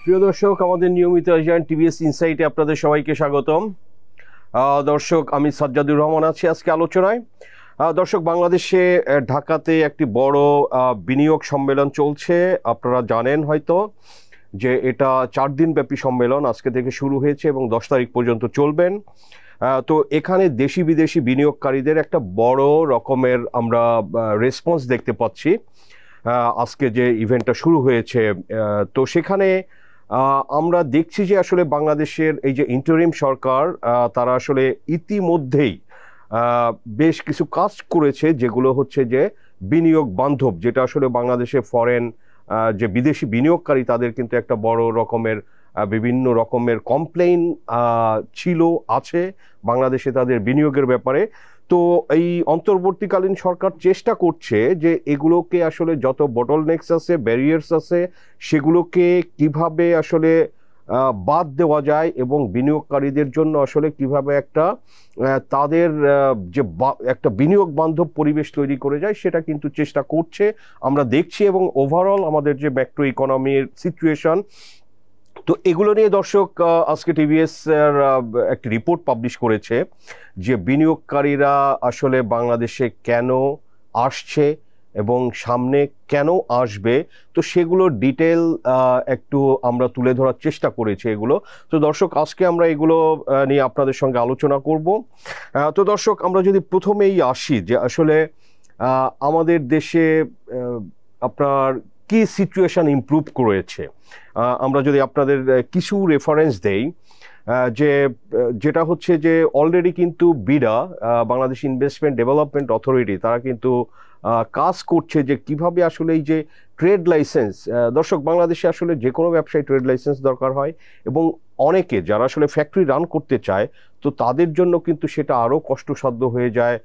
প্রিয় দর্শক, আমাদের নিয়মিত এশিয়ান টিভিএস ইনসাইটে আপনাদের সবাইকে স্বাগতম। দর্শক, আমি সাজ্জাদুর রহমান আছি আজকে আলোচনায়। দর্শক, বাংলাদেশে ঢাকাতে একটি বড় বিনিয়োগ সম্মেলন চলছে। আপনারা জানেন হয়তো যে এটা 4 দিন ব্যাপী সম্মেলন আজকে থেকে শুরু হয়েছে এবং 10 তারিখ পর্যন্ত চলবেন। তো এখানে দেশি বিদেশি বিনিয়োগকারীদের একটা বড় রকমের আমরা রেসপন্স দেখতে পাচ্ছি আজকে যে ইভেন্টটা শুরু হয়েছে। তো সেখানে আমরা দেখছি যে আসলে বাংলাদেশের এই যে ইন্টারিম সরকার তারা আসলে ইতিমধ্যেই বেশ কিছু কাজ করেছে, যেগুলো হচ্ছে যে বিনিয়োগ বান্ধব, যেটা আসলে বাংলাদেশে ফরেন যে বিদেশি বিনিয়োগকারী তাদের কিন্তু একটা বড় রকমের বিভিন্ন রকমের কমপ্লেইন ছিল আছে বাংলাদেশে তাদের বিনিয়োগের ব্যাপারে। তো এই অন্তর্বর্তীকালীন সরকার চেষ্টা করছে যে এগুলোকে আসলে যত বটলনেকস আছে, ব্যারিয়ার্স আছে, সেগুলোকে কিভাবে আসলে বাদ দেওয়া যায় এবং বিনিয়োগকারীদের জন্য আসলে কিভাবে একটা তাদের যে একটা বিনিয়োগ বান্ধব পরিবেশ তৈরি করে যায় সেটা কিন্তু চেষ্টা করছে আমরা দেখছি। এবং ওভারঅল আমাদের যে ম্যাক্রো ইকোনমির সিচুয়েশন, তো এগুলো নিয়ে দর্শক আজকে টিভিএস এর একটি রিপোর্ট পাবলিশ করেছে যে বিনিয়োগকারীরা আসলে বাংলাদেশে কেন আসছে এবং সামনে কেন আসবে। তো সেগুলো ডিটেল একটু আমরা তুলে ধরার চেষ্টা করেছি এগুলো। তো দর্শক, আজকে আমরা এগুলো নিয়ে আপনাদের সঙ্গে আলোচনা করব। তো দর্শক, আমরা যদি প্রথমেই আসি যে আসলে আমাদের দেশে আপনার কি সিচুয়েশন ইমপ্রুভ করেছে, আমরা যদি আপনাদের কিছু রেফারেন্স দেই, যেটা হচ্ছে যে অলরেডি কিন্তু BIDA, Bangladesh investment development authority, তারা কিন্তু কাজ করছে যে কিভাবে আসলে এই যে ট্রেড লাইসেন্স, দর্শক বাংলাদেশে আসলে যে কোনো ব্যবসায় ট্রেড লাইসেন্স দরকার হয় এবং অনেকে যারা আসলে ফ্যাক্টরি রান করতে চায় তো তাদের জন্য কিন্তু সেটা আরও কষ্টসাধ্য হয়ে যায়।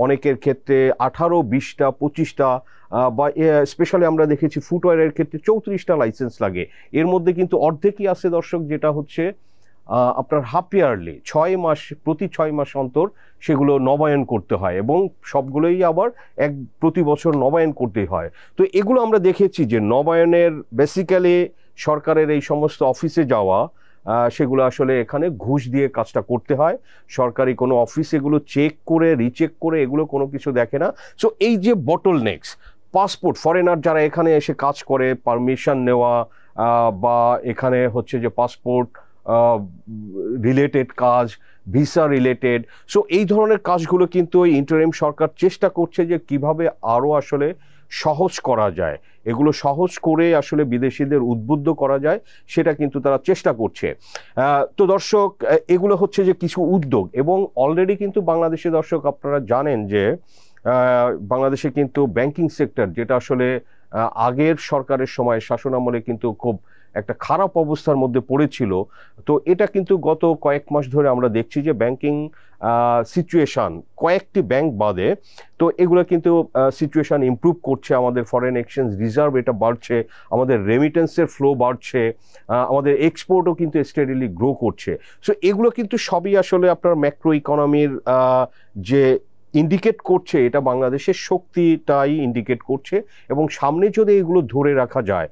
অনেকের ক্ষেত্রে 18, 20টা, 25টা বা স্পেশালি আমরা দেখেছি ফুটওয়্যারের ক্ষেত্রে 34টা লাইসেন্স লাগে। এর মধ্যে কিন্তু অর্ধেকই আছে দর্শক, যেটা হচ্ছে আপনার হাফ ইয়ারলি, 6 মাস, প্রতি 6 মাস অন্তর সেগুলো নবায়ন করতে হয় এবং সবগুলোই আবার প্রতি বছর নবায়ন করতেই হয়। তো এগুলো আমরা দেখেছি যে নবায়নের বেসিক্যালি সরকারের এই সমস্ত অফিসে যাওয়া, সেগুলো আসলে এখানে ঘুষ দিয়ে কাজটা করতে হয়। সরকারি কোনো অফিস এগুলো চেক করে রিচেক করে এগুলো কোনো কিছু দেখে না। সো এই যে বটলনেকস, পাসপোর্ট, ফরেনার যারা এখানে এসে কাজ করে, পারমিশন নেওয়া বা এখানে হচ্ছে যে পাসপোর্ট রিলেটেড কাজ, ভিসা রিলেটেড, সো এই ধরনের কাজগুলো কিন্তু ওই ইন্টারিম সরকার চেষ্টা করছে যে কিভাবে আরও আসলে সহজ করা যায়, এগুলো সহজ করে আসলে বিদেশিদের উদ্বুদ্ধ করা যায়, সেটা কিন্তু তারা চেষ্টা করছে। তো দর্শক, এগুলো হচ্ছে যে কিছু উদ্যোগ। এবং অলরেডি কিন্তু বাংলাদেশে দর্শক আপনারা জানেন যে বাংলাদেশে কিন্তু ব্যাংকিং সেক্টর, যেটা আসলে আগের সরকারের সময় শাসনামলে কিন্তু খুব একটা খারাপ অবস্থার মধ্যে পড়েছিল, তো এটা কিন্তু গত কয়েক মাস ধরে আমরা দেখছি যে ব্যাংকিং সিচুয়েশন, কয়েকটি ব্যাংক বাদে, তো এগুলো কিন্তু সিচুয়েশন ইমপ্রুভ করছে। আমাদের ফরেন এক্সচেঞ্জ রিজার্ভ এটা বাড়ছে, আমাদের রেমিটেন্সের ফ্লো বাড়ছে, আমাদের এক্সপোর্টও কিন্তু স্টেডিলি গ্রো করছে। সো এগুলো কিন্তু সবই আসলে আপনার ম্যাক্রো ইকোনমির যে ইন্ডিকেট করছে, এটা বাংলাদেশের শক্তিটাই ইন্ডিকেট করছে। এবং সামনে যদি এগুলো ধরে রাখা যায়,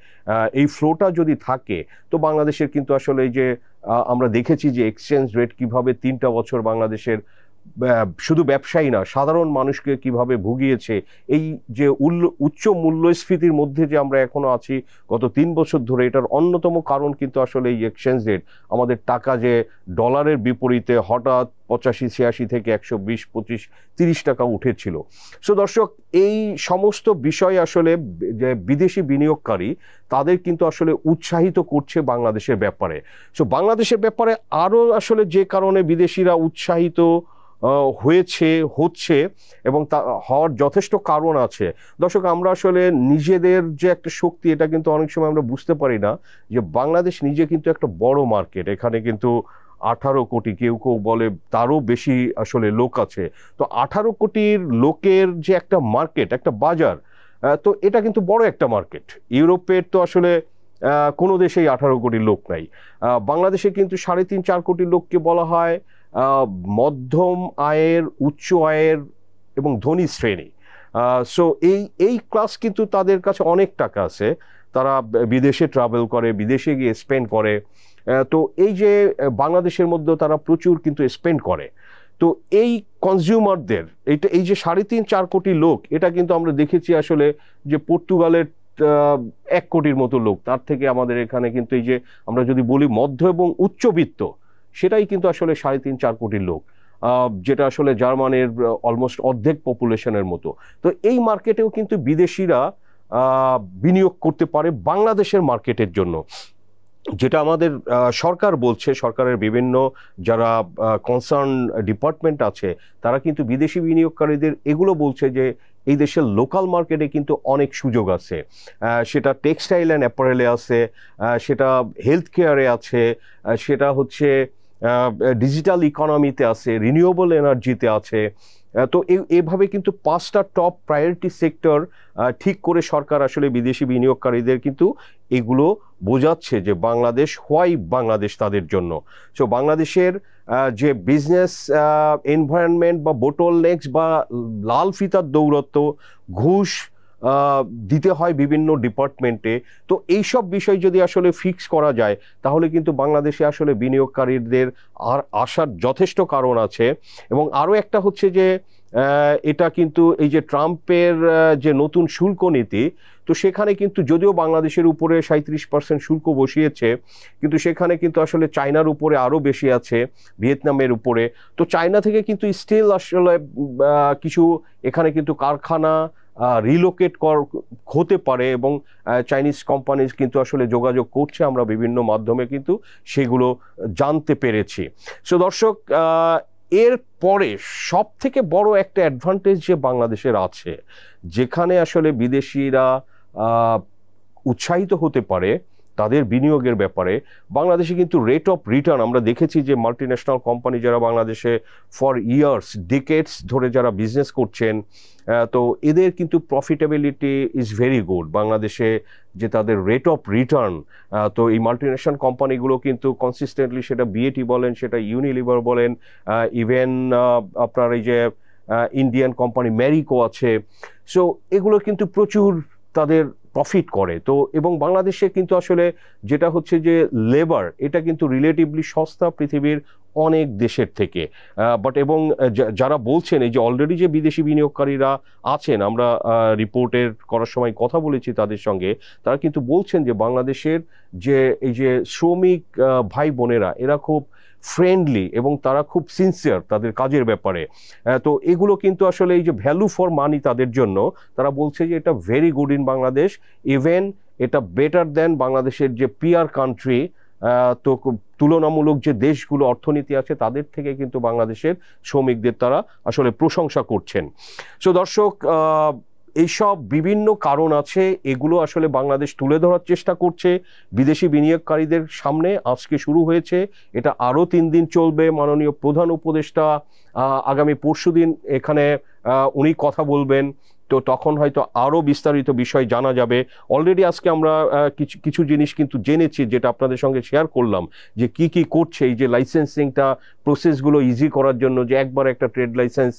এই ফ্লোটা যদি থাকে, তো বাংলাদেশের কিন্তু আসলে এই যে আমরা দেখেছি যে এক্সচেঞ্জ রেট কিভাবে 3টা বছর বাংলাদেশের শুধু ব্যবসায়ী না সাধারণ মানুষকে কিভাবে ভুগিয়েছে। এই যে উচ্চ মূল্যস্ফীতির মধ্যে যে আমরা এখনো আছি গত 3 বছর ধরে, এটার অন্যতম কারণ কিন্তু আসলে এই এক্সচেঞ্জ রেট। আমাদের টাকা যে ডলারের বিপরীতে হঠাৎ 85-86 থেকে 120, 25, 30 টাকা উঠেছিল। সো দর্শক, এই সমস্ত বিষয় আসলে যে বিদেশি বিনিয়োগকারী তাদের কিন্তু আসলে উৎসাহিত করছে বাংলাদেশের ব্যাপারে। সো বাংলাদেশের ব্যাপারে আরও আসলে যে কারণে বিদেশিরা উৎসাহিত হচ্ছে এবং তা হওয়ার যথেষ্ট কারণ আছে। দর্শক, আমরা আসলে নিজেদের যে একটা শক্তি, এটা কিন্তু অনেক সময় আমরা বুঝতে পারি না যে বাংলাদেশ নিজে কিন্তু একটা বড় মার্কেট। এখানে কিন্তু 18 কোটি, কেউ কেউ বলে তারও বেশি আসলে লোক আছে। তো 18 কোটির লোকের যে একটা মার্কেট, একটা বাজার, তো এটা কিন্তু বড় একটা মার্কেট। ইউরোপের তো আসলে কোনো দেশেই 18 কোটি লোক নাই। বাংলাদেশে কিন্তু 3.5-4 কোটি লোককে বলা হয় মধ্যম আয়ের, উচ্চ আয়ের এবং ধনী শ্রেণী। সো এই এই ক্লাস কিন্তু তাদের কাছে অনেক টাকা আছে, তারা বিদেশে ট্রাভেল করে, বিদেশে গিয়ে স্পেন্ড করে। তো এই যে বাংলাদেশের মধ্যেও তারা প্রচুর কিন্তু স্পেন্ড করে। তো এই কনজিউমারদের এই যে 3.5-4 কোটি লোক, এটা কিন্তু আমরা দেখেছি আসলে যে পর্তুগালের 1 কোটির মতো লোক, তার থেকে আমাদের এখানে কিন্তু এই যে আমরা যদি বলি মধ্য এবং উচ্চবিত্ত, সেটাই কিন্তু আসলে 3.5-4 কোটির লোক, যেটা আসলে জার্মানির অলমোস্ট অর্ধেক পপুলেশনের মতো। তো এই মার্কেটেও কিন্তু বিদেশিরা বিনিয়োগ করতে পারে বাংলাদেশের মার্কেটের জন্য, যেটা আমাদের সরকার বলছে। সরকারের বিভিন্ন যারা কনসার্ন ডিপার্টমেন্ট আছে, তারা কিন্তু বিদেশি বিনিয়োগকারীদের এগুলো বলছে যে এই দেশের লোকাল মার্কেটে কিন্তু অনেক সুযোগ আছে। সেটা টেক্সটাইল অ্যান্ড অ্যাপারেলে আছে, সেটা হেলথ কেয়ারে আছে, সেটা হচ্ছে ডিজিটাল ইকোনমিতে আছে, রিনিউয়েবল এনার্জিতে আছে। তো এভাবে কিন্তু 5টা টপ প্রায়োরিটি সেক্টর ঠিক করে সরকার আসলে বিদেশি বিনিয়োগকারীদের কিন্তু এগুলো বোঝাচ্ছে যে বাংলাদেশ, হোয়াই বাংলাদেশ তাদের জন্য। সো বাংলাদেশের যে বিজনেস এনভায়রনমেন্ট বা বোটলনেক্স বা লাল ফিতার দৌরত্ব, ঘুষ দিতে হয় বিভিন্ন ডিপার্টমেন্টে, তো এইসব বিষয় যদি আসলে ফিক্স করা যায়, তাহলে কিন্তু বাংলাদেশে আসলে বিনিয়োগকারীদের আর আসার যথেষ্ট কারণ আছে। এবং আরও একটা হচ্ছে যে এটা কিন্তু এই যে ট্রাম্পের যে নতুন শুল্ক নীতি, তো সেখানে কিন্তু যদিও বাংলাদেশের উপরে 37% শুল্ক বসিয়েছে, কিন্তু সেখানে কিন্তু আসলে চায়নার উপরে আরও বেশি আছে, ভিয়েতনামের উপরে। তো চায়না থেকে কিন্তু স্টিল আসলে কিছু এখানে কিন্তু কারখানা রিলোকেট হতে পারে, এবং চাইনিজ কোম্পানিজ কিন্তু আসলে যোগাযোগ করছে, আমরা বিভিন্ন মাধ্যমে কিন্তু সেগুলো জানতে পেরেছি। সো দর্শক, এর পরে সব থেকে বড় একটা অ্যাডভান্টেজ যে বাংলাদেশের আছে, যেখানে আসলে বিদেশিরা উৎসাহিত হতে পারে তাদের বিনিয়োগের ব্যাপারে, বাংলাদেশে কিন্তু রেট অফ রিটার্ন আমরা দেখেছি যে মাল্টিন্যাশনাল কোম্পানি যারা বাংলাদেশে ফর ইয়ার্স, ডিকেডস ধরে যারা বিজনেস করছেন, তো এদের কিন্তু প্রফিটেবিলিটি ইজ ভেরি গুড বাংলাদেশে, যে তাদের রেট অফ রিটার্ন। তো এই মাল্টিন্যাশনাল কোম্পানিগুলো কিন্তু কনসিস্টেন্টলি, সেটা বিএটি বলেন, সেটা ইউনিলিভার বলেন, ইভেন আপনার এই যে ইন্ডিয়ান কোম্পানি ম্যারিকো আছে, সো এগুলো কিন্তু প্রচুর তাদের প্রফিট করে। তো এবং বাংলাদেশে কিন্তু আসলে যেটা হচ্ছে যে লেবার, এটা কিন্তু রিলেটিভলি সস্তা পৃথিবীর অনেক দেশের থেকে। বাট এবং যারা বলছেন এই যে অলরেডি যে বিদেশি বিনিয়োগকারীরা আছেন, আমরা রিপোর্টের করার সময় কথা বলেছি তাদের সঙ্গে, তারা কিন্তু বলছেন যে বাংলাদেশের যে এই যে শ্রমিক ভাই বোনেরা, এরা খুব ফ্রেন্ডলি এবং তারা খুব সিনসিয়ার তাদের কাজের ব্যাপারে। তো এগুলো কিন্তু আসলে এই যে ভ্যালু ফর মানি তাদের জন্য, তারা বলছে যে এটা very good in Bangladesh, even এটা বেটার দেন বাংলাদেশের যে পিয়ার কান্ট্রি। তো তুলনামূলক যে দেশগুলো অর্থনীতি আছে, তাদের থেকে কিন্তু বাংলাদেশের শ্রমিকদের তারা আসলে প্রশংসা করছেন। সো দর্শক, এইসব বিভিন্ন কারণ আছে, এগুলো আসলে বাংলাদেশ তুলে ধরার চেষ্টা করছে বিদেশি বিনিয়োগকারীদের সামনে। আজকে শুরু হয়েছে, এটা আরও 3 দিন চলবে। মাননীয় প্রধান উপদেষ্টা আগামী পরশুদিন এখানে উনি কথা বলবেন, তো তখন হয়তো আরও বিস্তারিত বিষয় জানা যাবে। অলরেডি আজকে আমরা কিছু জিনিস কিন্তু জেনেছি, যেটা আপনাদের সঙ্গে শেয়ার করলাম, যে কি কি করছে এই যে লাইসেন্সিংটা প্রসেসগুলো ইজি করার জন্য, যে একবার একটা ট্রেড লাইসেন্স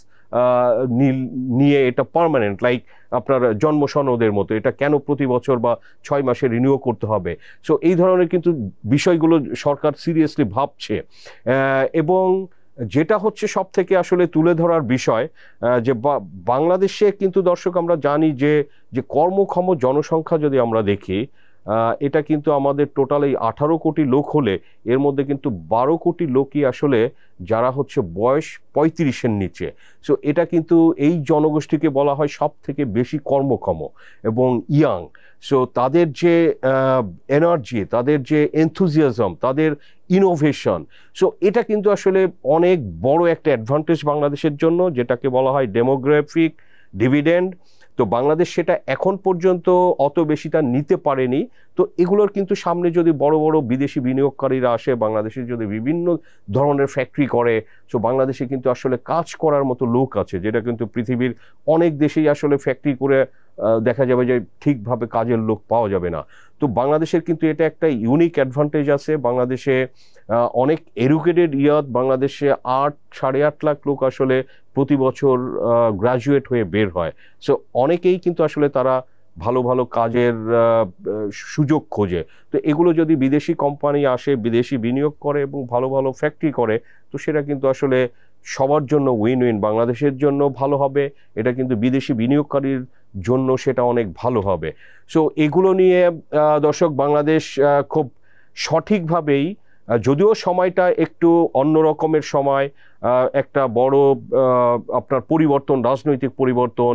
নিয়ে এটা পার্মানেন্ট, লাইক আপনার জন্ম সনদের মতো, এটা কেন প্রতি বছর বা 6 মাসে রিনিউ করতে হবে। সো এই ধরনের কিন্তু বিষয়গুলো সরকার সিরিয়াসলি ভাবছে। এবং যেটা হচ্ছে সব থেকে আসলে তুলে ধরার বিষয়, যে বাংলাদেশে কিন্তু দর্শক আমরা জানি যে কর্মক্ষম জনসংখ্যা যদি আমরা দেখি, এটা কিন্তু আমাদের টোটাল এই 18 কোটি লোক হলে, এর মধ্যে কিন্তু 12 কোটি লোকই আসলে যারা হচ্ছে বয়স 35-এর নিচে। সো এটা কিন্তু এই জনগোষ্ঠীকে বলা হয় সব থেকে বেশি কর্মক্ষম এবং ইয়াং। সো তাদের যে এনার্জি, তাদের যে এনথুজিয়াজম, তাদের ইনোভেশন, সো এটা কিন্তু আসলে অনেক বড় একটা অ্যাডভান্টেজ বাংলাদেশের জন্য, যেটাকে বলা হয় ডেমোগ্রাফিক ডিভিডেন্ড। তো বাংলাদেশ সেটা এখন পর্যন্ত অত বেশিটা নিতে পারেনি। তো এগুলোর কিন্তু সামনে যদি বড় বড় বিদেশি বিনিয়োগকারীরা আসে, বাংলাদেশে যদি বিভিন্ন ধরনের ফ্যাক্টরি করে, সো বাংলাদেশে কিন্তু আসলে কাজ করার মতো লোক আছে, যেটা কিন্তু পৃথিবীর অনেক দেশেই আসলে ফ্যাক্টরি করে দেখা যাবে যে ঠিকভাবে কাজের লোক পাওয়া যাবে না। তো বাংলাদেশের কিন্তু এটা একটা ইউনিক অ্যাডভান্টেজ আছে। বাংলাদেশে অনেক এডুকেটেড ইয়াথ, বাংলাদেশে 8-8.5 লাখ লোক আসলে প্রতি বছর গ্রাজুয়েট হয়ে বের হয়। সো অনেকেই কিন্তু আসলে তারা ভালো ভালো কাজের সুযোগ খোঁজে। তো এগুলো যদি বিদেশি কোম্পানি আসে, বিদেশি বিনিয়োগ করে এবং ভালো ভালো ফ্যাক্টরি করে, তো সেটা কিন্তু আসলে সবার জন্য উইন উইন। বাংলাদেশের জন্য ভালো হবে, এটা কিন্তু বিদেশি বিনিয়োগকারীর জন্য সেটা অনেক ভালো হবে। সো এগুলো নিয়ে দর্শক, বাংলাদেশ খুব সঠিকভাবেই, যদিও সময়টা একটু অন্য রকমের সময়, একটা বড় আপনার পরিবর্তন, রাজনৈতিক পরিবর্তন,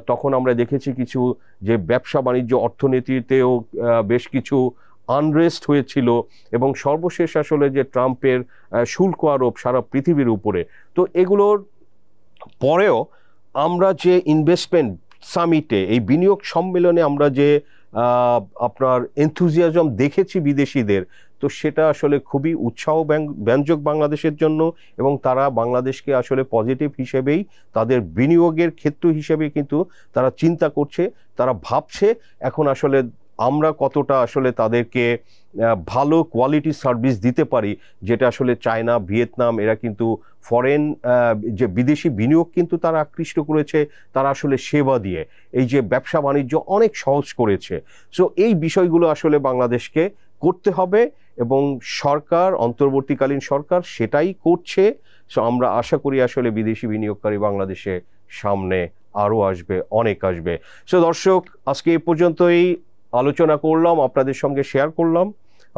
তখন আমরা দেখেছি কিছু যে ব্যবসা বাণিজ্য অর্থনীতিতেও বেশ কিছু আনরেস্ট হয়েছিল, এবং সর্বশেষ আসলে যে ট্রাম্পের শুল্ক আরোপ সারা পৃথিবীর উপরে। তো এগুলোর পরেও আমরা যে ইনভেস্টমেন্ট সামিটে, এই বিনিয়োগ সম্মেলনে আমরা যে আপনার এনথুজিয়াজম দেখেছি বিদেশিদের, তো সেটা আসলে খুবই উৎসাহ ব্যঞ্জক বাংলাদেশের জন্য, এবং তারা বাংলাদেশকে আসলে পজিটিভ হিসেবেই, তাদের বিনিয়োগের ক্ষেত্র হিসেবে কিন্তু তারা চিন্তা করছে, তারা ভাবছে এখন আসলে আমরা কতটা আসলে তাদেরকে ভালো কোয়ালিটি সার্ভিস দিতে পারি, যেটা আসলে চায়না, ভিয়েতনাম, এরা কিন্তু ফরেন যে বিদেশি বিনিয়োগ কিন্তু তারা আকৃষ্ট করেছে, তারা আসলে সেবা দিয়ে এই যে ব্যবসা বাণিজ্য অনেক সহজ করেছে। সো এই বিষয়গুলো আসলে বাংলাদেশকে করতে হবে, এবং সরকার, অন্তর্বর্তীকালীন সরকার সেটাই করছে। সো আমরা আশা করি আসলে বিদেশি বিনিয়োগকারী বাংলাদেশে সামনে আরও আসবে, অনেক আসবে। সো দর্শক, আজকে এই পর্যন্তই আলোচনা করলাম, আপনাদের সঙ্গে শেয়ার করলাম।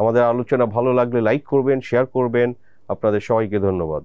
আমাদের আলোচনা ভালো লাগলে লাইক করবেন, শেয়ার করবেন। আপনাদের সবাইকে ধন্যবাদ।